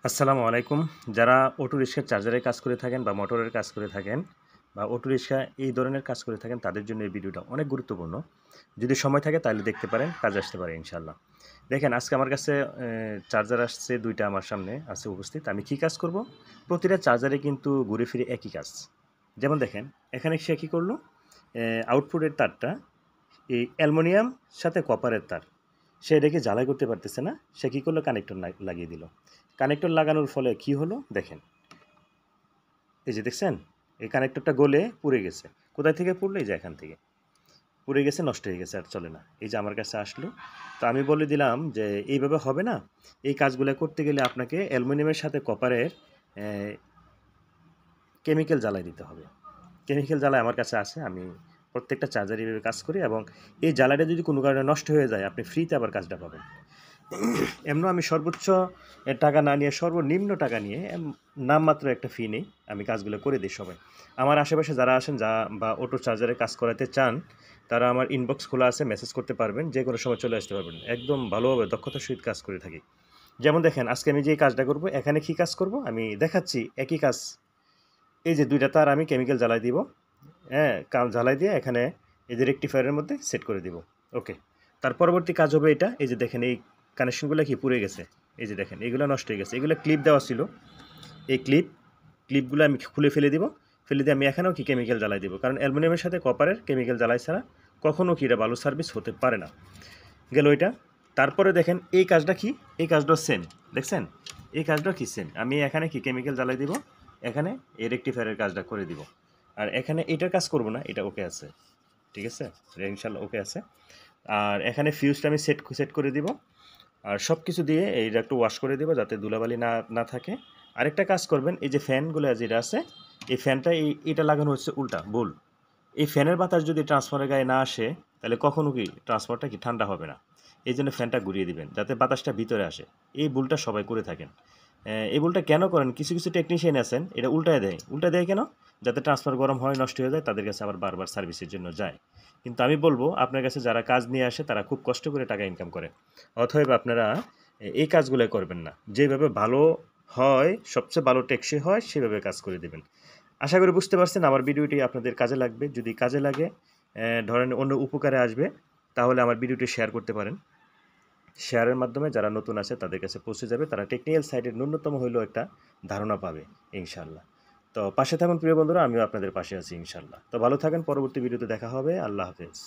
আসসালামু আলাইকুম। যারা অটো রিকশার চার্জারের কাজ করে থাকেন বা মোটরের কাজ করে থাকেন বা অটো রিকশা এই ধরনের কাজ করে থাকেন তাদের জন্য এই ভিডিওটা অনেক গুরুত্বপূর্ণ। যদি সময় থাকে তাহলে দেখতে পারেন, কাজে আসতে পারে ইনশাআল্লাহ। দেখেন আজকে আমার কাছে চার্জার আসছে ২ টা আমার সামনে আছে উপস্থিত। আমি কি কাজ করব? প্রতিটা চার্জারে কিন্তু ঘুরে ফিরে একই কাজ। যেমন দেখেন এখানে সে কি করলো? আউটপুটের তারটা এই অ্যালুমিনিয়াম সাথে কপারের তার। সে এটাকে জ্বালাই করতে পারতেছে না। সে কি করলো? কানেক্টর লাগিয়ে দিল। কানেক্টর লাগানোর ফলে কি হলো? দেখেন। এই যে দেখছেন? এই কানেক্টরটা গলে পুড়ে গেছে। কোথায় থেকে পুড়লো? এই যে এখান থেকে। পুড়ে গেছে, নষ্ট হয়ে গেছে, আর চলে না। এই যে আমার কাছে আসলো। তো আমি বলে দিলাম যে এইভাবে হবে না। এই কাজগুলা করতে গেলে আপনাকে অ্যালুমিনিয়ামের সাথে কপারের অ্যা কেমিক্যাল জ্বালাই দিতে হবে। কেমিক্যাল জ্বালাই আমার কাছে আছে। আমি প্রত্যেকটা চার্জারে এভাবে কাজ করি এবং এই জ্বালাইটা যদি কোনো কারণে নষ্ট হয়ে যায় আপনি ফ্রিতে আবার কাজটা পাবেন। এমনও আমি সর্বোচ্চ টাকা না নিয়ে সর্বনিম্ন টাকা নিয়ে নামমাত্র একটা ফি নেই। আমি কাজগুলো করে দিই সবাই। আমার আশেপাশে যারা আসেন বা অটো চার্জারে কাজ করাতে চান, তারা আমার ইনবক্স খোলা আছে, মেসেজ করতে পারবেন। যেকোনো সময় চলে আসতে পারবেন। একদম ভালোভাবে দক্ষতার সহিত কাজ করে থাকি। যেমন দেখেন আজকে আমি যে কাজটা করব, এখানে কি কাজ করব আমি দেখাচ্ছি একই কাজ। এই যে ২ টা তার আমি কেমিক্যাল জ্বালাই দিব। হ্যাঁ? জ্বালাই দিয়ে এখানে এই যে রেকটিফায়ারের মধ্যে সেট করে দিব। ওকে। তার পরবর্তী কাজ হবে এটা। এই যে দেখেন এই কানেকশনগুলো কি পুড়ে গেছে। এই যে দেখেন এগুলো নষ্ট হয়ে গেছে। এগুলো ক্লিপ দেওয়া ছিল। এই ক্লিপগুলো আমি খুলে ফেলে দিব। ফেলে দিয়ে আমি এখানেও কি কেমিক্যাল জ্বালাই দিব। কারণ অ্যালুমিনিয়ামের সাথে কপারের কেমিক্যাল জ্বালাই ছাড়া কখনো কি এটা ভালো সার্ভিস হতে পারে না। গেল এটা। তারপরে দেখেন এই কাজটা কি? এই কাজটাও সেম। দেখছেন? এই কাজটাও কি সেম। আমি এখানে কি কেমিক্যাল জ্বালাই দিব। এখানে এই রেকটিফায়ারের কাজটা করে দিব। আর এখানে এটার কাজ করব না। এটা ওকে আছে। ঠিক আছে? ইনশাআল্লাহ ওকে আছে। আর এখানে ফিউজটা আমি সেট করে দিব। আর সব কিছু দিয়ে এইটা একটু ওয়াশ করে দিব যাতে ধুলাবালি না থাকে। আরেকটা কাজ করবেন, এই যে ফ্যানগুলো যেটা আছে, এই ফ্যানটা এটা লাগানো হচ্ছে উল্টা, ভুল। এই ফ্যানের বাতাস যদি ট্রান্সফর্মারের গায়ে না আসে, তাহলে কখনো কি ট্রান্সফর্মারটা কি ঠান্ডা হবে না। এই জন্য ফ্যানটা ঘুরিয়ে দিবেন যাতে বাতাসটা ভিতরে আসে। এই ভুলটা সবাই করে থাকেন। এই ভুলটা কেন করেন? কিছু টেকনিশিয়ান আছেন এটা উল্টায় দেয়। উল্টায় দেয় কেন? যাতে ট্রান্সফর্মার গরম হয়, নষ্ট হয়ে যায়, তাদের কাছে আবার বারবার সার্ভিসের জন্য যায়। কিন্তু আমি বলব আপনার কাছে যারা কাজ নিয়ে আসে তারা খুব কষ্ট করে টাকা ইনকাম করে। অতএব আপনারা এই কাজগুলো করবেন না। যেভাবে ভালো হয়, সবচেয়ে ভালো টেকসই হয় সেভাবে কাজ করে দিবেন। আশা করি বুঝতে পারছেন আমার ভিডিওটি আপনাদের কাজে লাগবে। যদি কাজে লাগে ধরেন অন্য উপকারে আসবে, তাহলে আমার ভিডিওটি শেয়ার করতে পারেন। শেয়ারের মাধ্যমে যারা নতুন আছে তাদের কাছে পৌঁছে যাবে। তারা টেকনিক্যাল সাইডের ন্যূনতম হইলেও একটা ধারণা পাবে ইনশাআল্লাহ। তো পাশে থাকুন প্রিয় বন্ধুরা, আমিও আপনাদের পাশে আছি ইনশাআল্লাহ। তো ভালো থাকেন, পরবর্তী ভিডিওতে দেখা হবে। আল্লাহ হাফেজ।